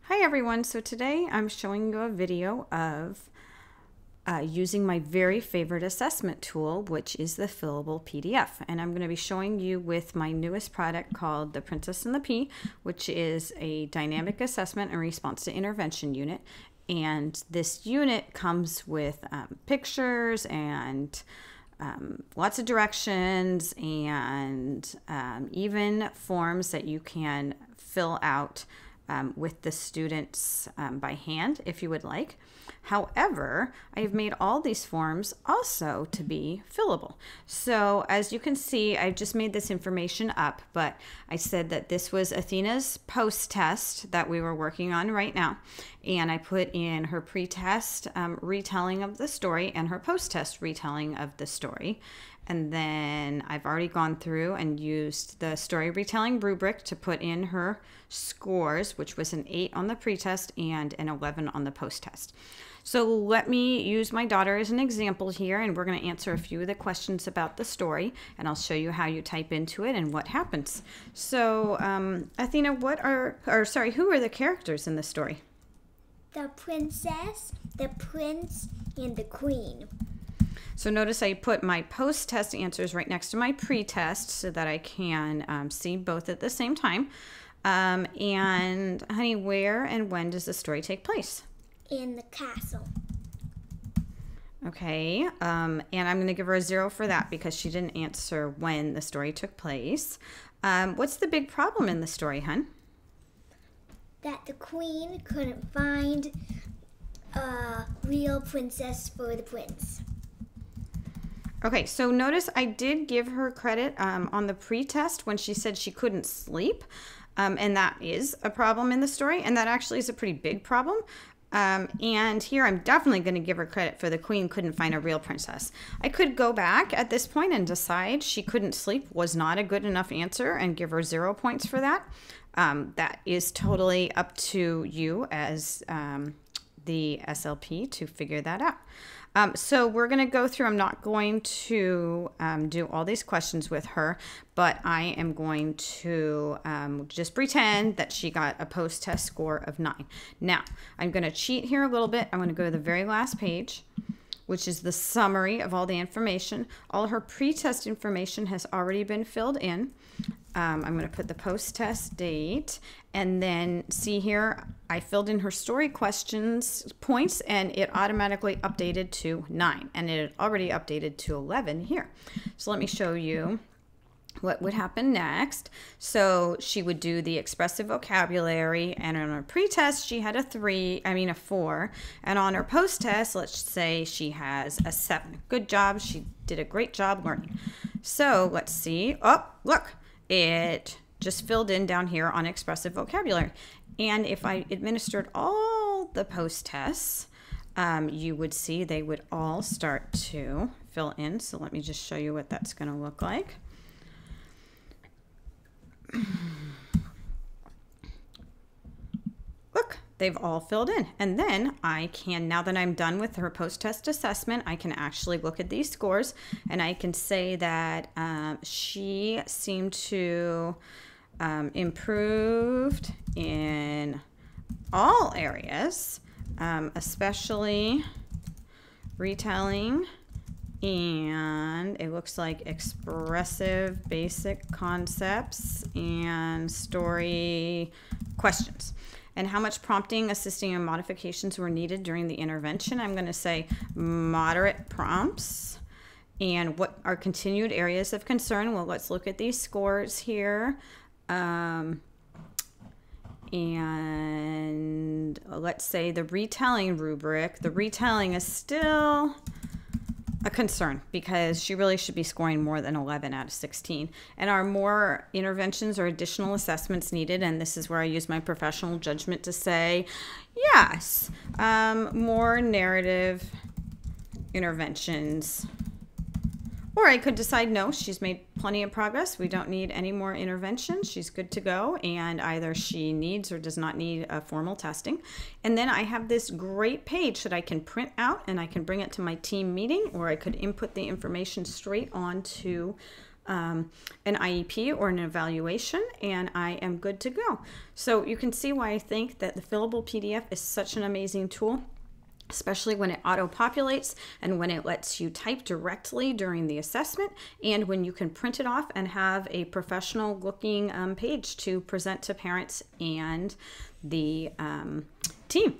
Hi everyone, so today I'm showing you a video of using my very favorite assessment tool, which is the Fillable PDF. And I'm going to be showing you with my newest product called the Princess and the Pea, which is a dynamic assessment and response to intervention unit. And this unit comes with pictures and lots of directions and even forms that you can fill out with the students by hand if you would like. However, I've made all these forms also to be fillable. So as you can see, I've just made this information up, but I said that this was Athena's post test that we were working on right now. And I put in her pre-test retelling of the story and her post-test retelling of the story. And then I've already gone through and used the story retelling rubric to put in her scores, which was an 8 on the pretest and an 11 on the post-test. So let me use my daughter as an example here, and we're going to answer a few of the questions about the story, and I'll show you how you type into it and what happens. So Athena, who are the characters in the story? The princess, the prince, and the queen. So notice I put my post-test answers right next to my pre-test so that I can see both at the same time. And honey, where and when does the story take place? In the castle. Okay, and I'm going to give her a 0 for that because she didn't answer when the story took place. What's the big problem in the story, hun? That the queen couldn't find a real princess for the prince. Okay, so notice I did give her credit on the pre-test when she said she couldn't sleep, and that is a problem in the story, and that actually is a pretty big problem. And here I'm definitely going to give her credit for the queen couldn't find a real princess. I could go back at this point and decide she couldn't sleep was not a good enough answer and give her 0 points for that. That is totally up to you as the SLP to figure that out. So we're going to go through, I'm not going to do all these questions with her, but I am going to just pretend that she got a post-test score of 9. Now, I'm going to cheat here a little bit. I'm going to go to the very last page, which is the summary of all the information. All her pre-test information has already been filled in. I'm going to put the post-test date, and then see here, I filled in her story questions points, and it automatically updated to 9, and it had already updated to 11 here. So let me show you what would happen next. So she would do the expressive vocabulary, and on her pre-test she had a 4, and on her post-test, let's say she has a 7. Good job, she did a great job learning. So let's see, oh look, it just filled in down here on expressive vocabulary. And if I administered all the post-tests, you would see they would all start to fill in. So let me just show you what that's going to look like. Look, they've all filled in. And then I can, now that I'm done with her post-test assessment, I can actually look at these scores, and I can say that she seemed to improved in all areas, especially retelling, and it looks like expressive basic concepts and story questions. And how much prompting, assisting, and modifications were needed during the intervention? I'm going to say moderate prompts. And what are continued areas of concern? Well, let's look at these scores here. And let's say the retelling rubric. The retelling is still a concern because she really should be scoring more than 11 out of 16. And are more interventions or additional assessments needed? And this is where I use my professional judgment to say, yes, more narrative interventions. Or I could decide, no, she's made plenty of progress. We don't need any more intervention. She's good to go. And either she needs or does not need a formal testing. And then I have this great page that I can print out and I can bring it to my team meeting, or I could input the information straight onto an IEP or an evaluation, and I am good to go. So you can see why I think that the Fillable PDF is such an amazing tool, especially when it auto-populates and when it lets you type directly during the assessment, and when you can print it off and have a professional looking page to present to parents and the team.